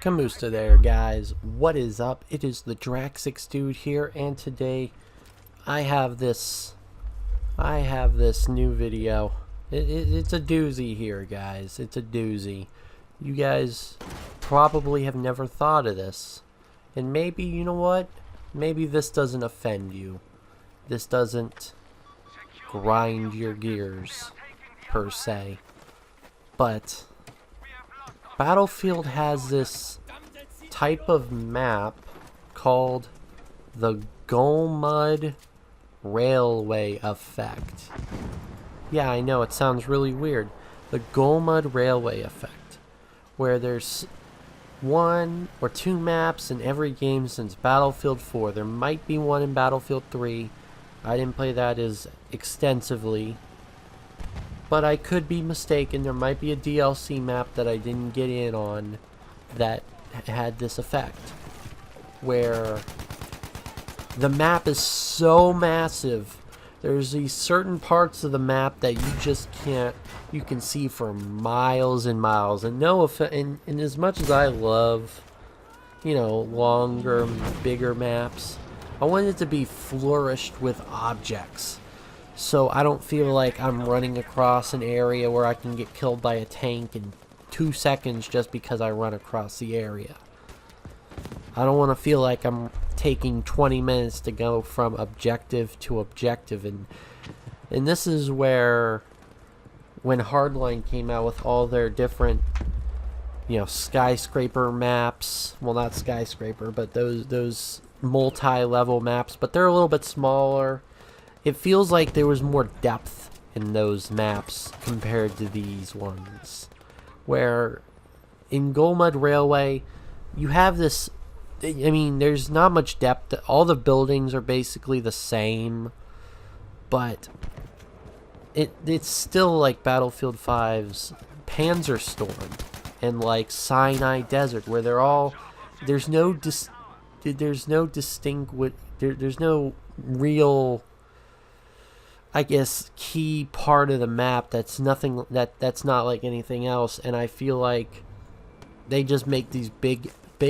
Kamusta there, guys. What is up? It is the Drax6 dude here, and today I have this new video. It's a doozy here, guys. It's a doozy. You guys probably have never thought of this, and maybe, you know what? Maybe this doesn't offend you. This doesn't grind your gears per se, but Battlefield has this type of map called the Golmud Railway Effect. Yeah, I know, it sounds really weird. The Golmud Railway Effect, where there's one or two maps in every game since Battlefield 4. There might be one in Battlefield 3. I didn't play that as extensively, but I could be mistaken. There might be a DLC map that I didn't get in on that had this effect, where the map is so massive. There's these certain parts of the map that you just can't, you can see for miles and miles. And and as much as I love, you know, longer, bigger maps, I want it to be flourished with objects. So I don't feel like I'm running across an area where I can get killed by a tank in 2 seconds just because I run across the area. I don't want to feel like I'm taking 20 minutes to go from objective to objective. And this is where, when Hardline came out with all their different, you know, skyscraper maps, well, not skyscraper, but those multi-level maps, but they're a little bit smaller. It feels like there was more depth in those maps compared to these ones. Where in Golmud Railway, you have this, I mean, there's not much depth. All the buildings are basically the same, but it's still like Battlefield 5's Panzerstorm and like Sinai Desert, where they're all, there's no real, I guess, key part of the map that's that's not like anything else. And I feel like they just make these big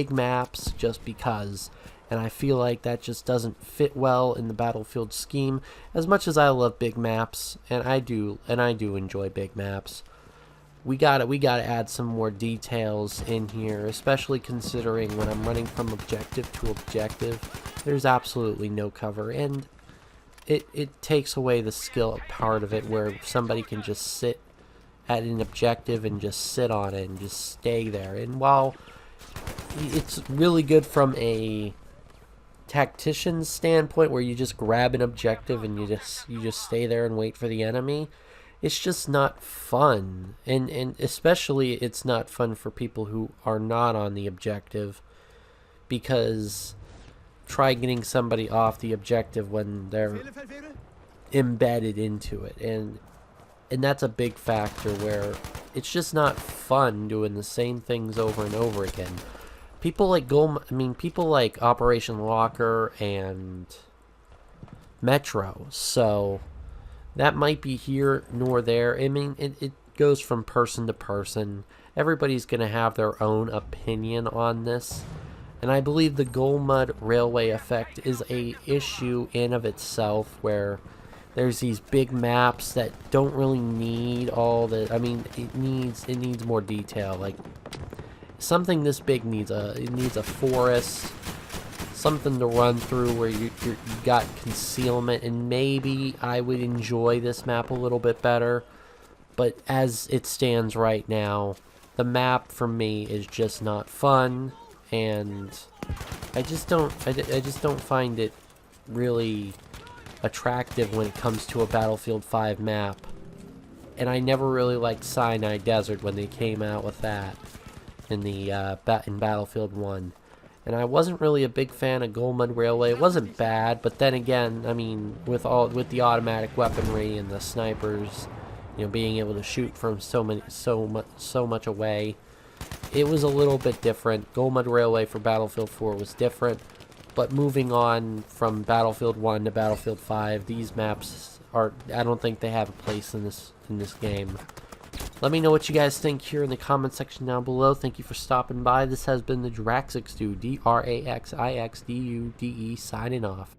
maps just because, and I feel like that just doesn't fit well in the Battlefield scheme. As much as I love big maps, and I do enjoy big maps, we gotta add some more details in here, especially considering when I'm running from objective to objective, there's absolutely no cover, and it takes away the skill part of it, where somebody can just sit at an objective and just sit on it and just stay there. And while it's really good from a tactician's standpoint, where you just grab an objective and you just stay there and wait for the enemy, it's just not fun. And especially it's not fun for people who are not on the objective, because try getting somebody off the objective when they're embedded into it, and that's a big factor where it's just not fun doing the same things over and over again. People like people like Operation Locker and Metro, so that might be here nor there. I mean, it goes from person to person. Everybody's gonna have their own opinion on this. And I believe the Golmud Railway Effect is a issue in of itself, where there's these big maps that don't really need all the, I mean, it needs more detail. Like, something this big needs a forest, something to run through where you got concealment, and maybe I would enjoy this map a little bit better. But as it stands right now, the map for me is just not fun. And I just don't find it really attractive when it comes to a Battlefield 5 map. And I never really liked Sinai Desert when they came out with that in the in Battlefield 1. And I wasn't really a big fan of Golmud Railway. It wasn't bad, but then again, I mean, with the automatic weaponry and the snipers, you know, being able to shoot from so much away, it was a little bit different. Golmud Railway for Battlefield 4 was different, but moving on from Battlefield 1 to Battlefield 5, these maps are, I don't think they have a place in this game. Let me know what you guys think here in the comment section down below. Thank you for stopping by. This has been the Draxixdude, DRAXIXDUDE, signing off.